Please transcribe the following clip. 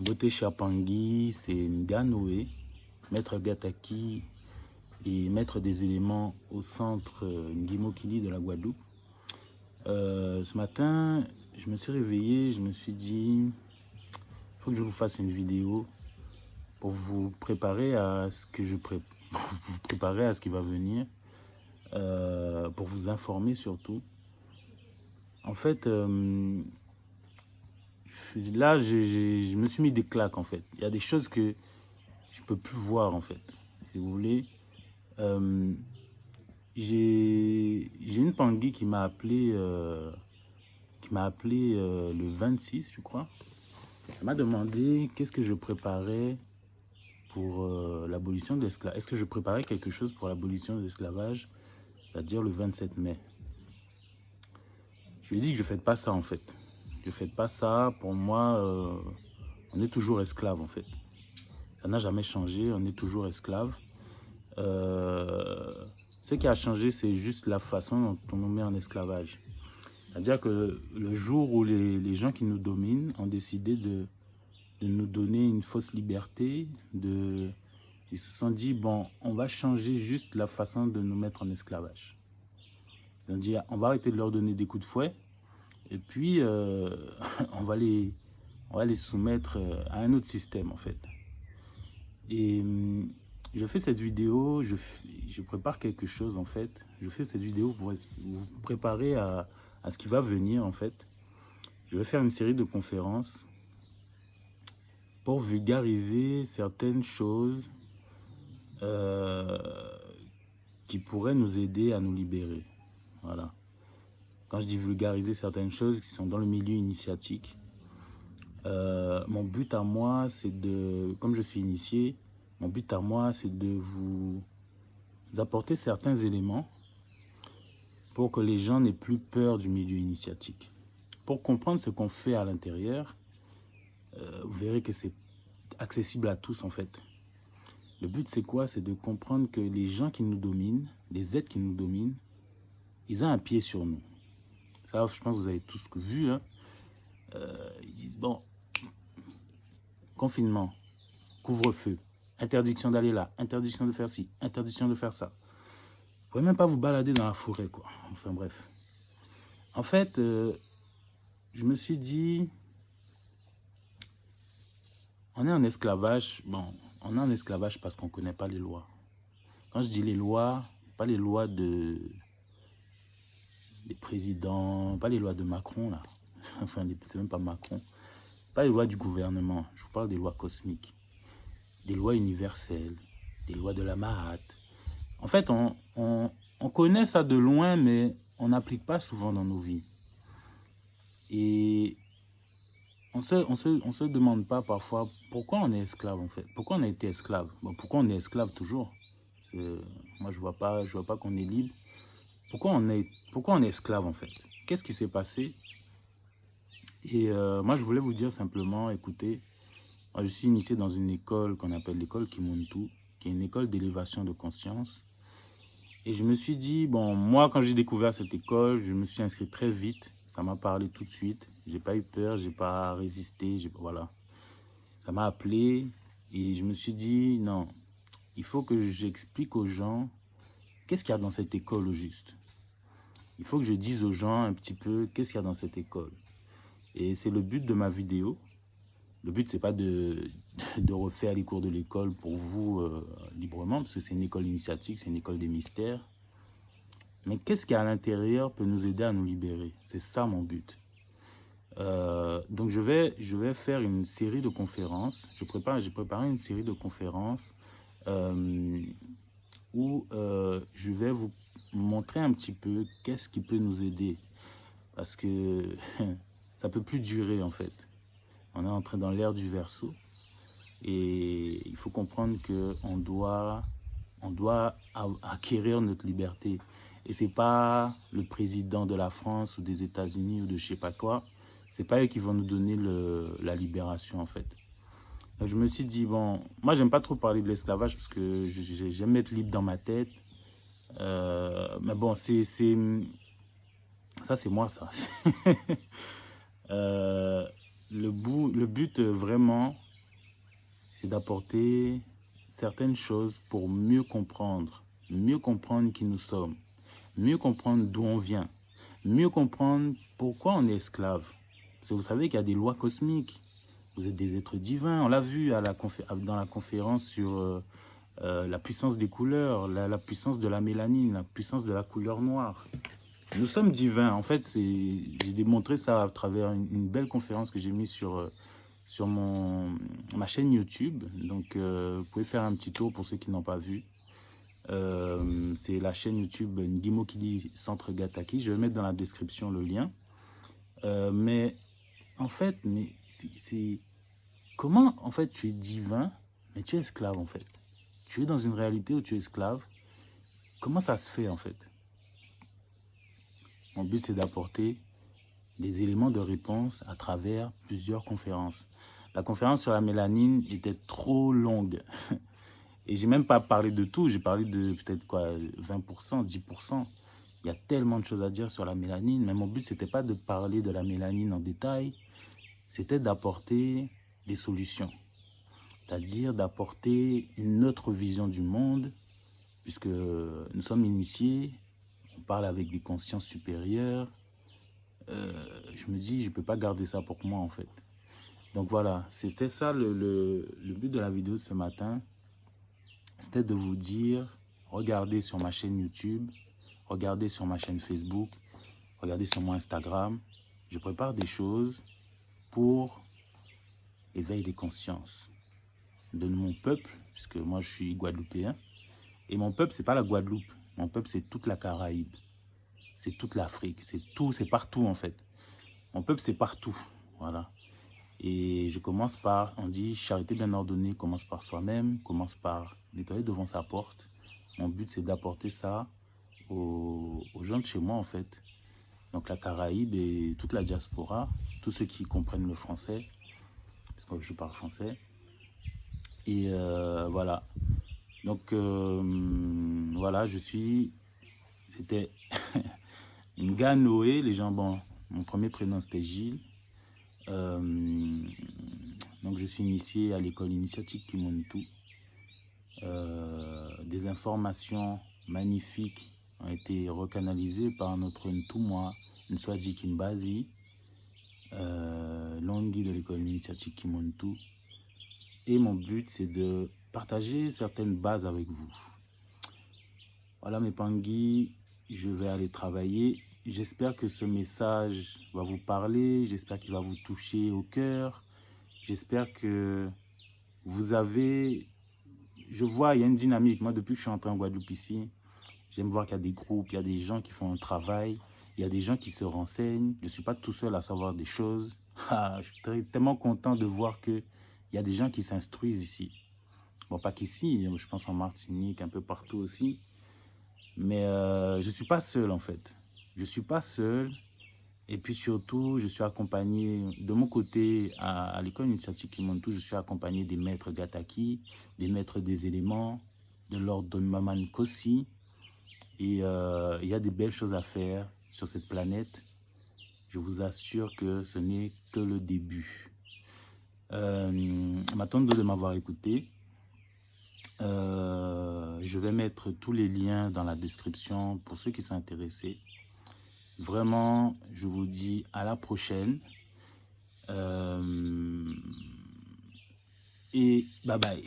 Beauté Chapangui, c'est Nganoé, maître Gataki et maître des éléments au centre Ngimokili de la Guadeloupe. Ce matin, je me suis réveillé, je me suis dit, il faut que je vous fasse une vidéo pour vous préparer à ce que vous préparer à ce qui va venir, pour vous informer surtout. En fait, là, je me suis mis des claques en fait. Il y a des choses que je peux plus voir en fait, si vous voulez. J'ai une Tanguy qui m'a appelé, le 26, je crois. Elle m'a demandé qu'est-ce que je préparais pour l'abolition de l'esclavage. Est-ce que je préparais quelque chose pour l'abolition de l'esclavage, c'est-à-dire le 27 mai. Je lui ai dit que je ne fais pas ça en fait. Je ne fais pas ça. Pour moi, on est toujours esclave en fait. Ça n'a jamais changé, on est toujours esclave. Ce qui a changé, c'est juste la façon dont on nous met en esclavage. C'est-à-dire que le jour où les gens qui nous dominent ont décidé de nous donner une fausse liberté, ils se sont dit, bon, on va changer juste la façon de nous mettre en esclavage. Ils ont dit, on va arrêter de leur donner des coups de fouet, et puis on va les soumettre à un autre système, en fait. Et je fais cette vidéo, je prépare quelque chose, en fait. Je fais cette vidéo pour vous préparer à ce qui va venir, en fait. Je vais faire une série de conférences pour vulgariser certaines choses qui pourraient nous aider à nous libérer. Voilà. Quand je dis vulgariser certaines choses qui sont dans le milieu initiatique, mon but à moi, c'est de, comme je suis initié, mon but à moi, c'est de vous apporter certains éléments pour que les gens n'aient plus peur du milieu initiatique. Pour comprendre ce qu'on fait à l'intérieur, vous verrez que c'est accessible à tous en fait. Le but c'est quoi? C'est de comprendre que les gens qui nous dominent, les êtres qui nous dominent, ils ont un pied sur nous. Ça, je pense que vous avez tous vu. Hein? Ils disent, bon, confinement, couvre-feu, interdiction d'aller là, interdiction de faire ci, interdiction de faire ça. Vous ne pouvez même pas vous balader dans la forêt, quoi. Enfin bref. En fait, je me suis dit, on est en esclavage. Bon, on est en esclavage parce qu'on ne connaît pas les lois. Quand je dis les lois, pas les lois des présidents, pas les lois de Macron, là. Enfin, c'est même pas Macron. Pas les lois du gouvernement. Je vous parle des lois cosmiques, des lois universelles, des lois de la Mahat. En fait, on connaît ça de loin, mais on n'applique pas souvent dans nos vies. Et on se demande pas parfois pourquoi on est esclave en fait. Pourquoi on a été esclave? Bon, pourquoi on est esclave toujours? Moi, je vois pas qu'on est libre. Pourquoi on est esclave en fait? Qu'est-ce qui s'est passé? Et moi, je voulais vous dire simplement, écoutez, moi, je suis initié dans une école qu'on appelle l'école Kimuntu, qui est une école d'élévation de conscience. Et je me suis dit, bon, moi, quand j'ai découvert cette école, je me suis inscrit très vite. Ça m'a parlé tout de suite. J'ai pas eu peur, j'ai pas résisté, voilà. Ça m'a appelé et je me suis dit, non, il faut que j'explique aux gens qu'est-ce qu'il y a dans cette école au juste. Il faut que je dise aux gens un petit peu qu'est-ce qu'il y a dans cette école. Et c'est le but de ma vidéo. Le but, c'est pas de refaire les cours de l'école pour vous librement, parce que c'est une école initiatique, c'est une école des mystères. Mais qu'est-ce qui à l'intérieur peut nous aider à nous libérer? C'est ça mon but. Donc je vais faire une série de conférences. J'ai préparé une série de conférences où je vais vous montrer un petit peu qu'est-ce qui peut nous aider. Parce que ça peut plus durer en fait. On est entré dans l'ère du Verseau et il faut comprendre qu'on doit acquérir notre liberté. Et c'est pas le président de la France ou des États-Unis ou de je sais pas quoi. C'est pas eux qui vont nous donner la libération en fait. Donc, je me suis dit, bon, moi j'aime pas trop parler de l'esclavage parce que j'aime être libre dans ma tête. Mais bon, ça c'est moi ça. Le but vraiment, c'est d'apporter certaines choses pour mieux comprendre qui nous sommes, mieux comprendre d'où on vient, mieux comprendre pourquoi on est esclave. Parce que vous savez qu'il y a des lois cosmiques. Vous êtes des êtres divins. On l'a vu dans la conférence sur la puissance des couleurs, la puissance de la mélanine, la puissance de la couleur noire. Nous sommes divins. En fait, j'ai démontré ça à travers une belle conférence que j'ai mise sur ma chaîne YouTube. Donc, vous pouvez faire un petit tour pour ceux qui n'ont pas vu. C'est la chaîne YouTube Ndimo Kili Centre Gataki. Je vais mettre dans la description le lien. Mais en fait, c'est comment en fait tu es divin, mais tu es esclave en fait. Tu es dans une réalité où tu es esclave. Comment ça se fait en fait? Mon but c'est d'apporter des éléments de réponse à travers plusieurs conférences. La conférence sur la mélanine était trop longue. Et j'ai même pas parlé de tout, j'ai parlé de peut-être quoi, 20%, 10%. Il y a tellement de choses à dire sur la mélanine, mais mon but, c'était pas de parler de la mélanine en détail, c'était d'apporter des solutions. C'est-à-dire d'apporter une autre vision du monde, puisque nous sommes initiés, on parle avec des consciences supérieures. Je me dis, je peux pas garder ça pour moi, en fait. Donc voilà, c'était ça le but de la vidéo de ce matin. C'était de vous dire, regardez sur ma chaîne YouTube, regardez sur ma chaîne Facebook, regardez sur mon Instagram. Je prépare des choses pour l'éveil des consciences de mon peuple, puisque moi je suis guadeloupéen. Et mon peuple, c'est pas la Guadeloupe. Mon peuple, c'est toute la Caraïbe. C'est toute l'Afrique. C'est tout, c'est partout en fait. Mon peuple, c'est partout. Voilà. Et je commence par, on dit, charité bien ordonnée commence par soi-même, commence par nettoyer devant sa porte. Mon but, c'est d'apporter ça aux gens de chez moi, en fait. Donc la Caraïbe et toute la diaspora, tous ceux qui comprennent le français, parce que je parle français. Et voilà. Donc voilà, c'était Nga Noé, les gens, bon, mon premier prénom c'était Gilles. Donc je suis initié à l'école initiatique Kimuntu. Des informations magnifiques ont été recanalisées par notre Ntumwa Nswaji Kimbazi, Longi de l'école initiatique Kimuntu. Et mon but, c'est de partager certaines bases avec vous. Voilà mes pangui, je vais aller travailler. J'espère que ce message va vous parler, j'espère qu'il va vous toucher au cœur. J'espère que vous avez... Je vois, il y a une dynamique. Moi, depuis que je suis entré en Guadeloupe ici, j'aime voir qu'il y a des groupes, il y a des gens qui font un travail, il y a des gens qui se renseignent. Je ne suis pas tout seul à savoir des choses. Je suis tellement content de voir qu'il y a des gens qui s'instruisent ici. Bon, pas qu'ici, je pense en Martinique, un peu partout aussi. Mais je ne suis pas seul, en fait. Je ne suis pas seul. Et puis surtout, je suis accompagné, de mon côté, à l'école initiatique Kimuntu, je suis accompagné des maîtres Gataki, des maîtres des éléments, de l'ordre de Maman Kossi. Et il y a des belles choses à faire sur cette planète. Je vous assure que ce n'est que le début. M'attends de m'avoir écouté. Je vais mettre tous les liens dans la description pour ceux qui sont intéressés. Vraiment, je vous dis à la prochaine. Et bye bye.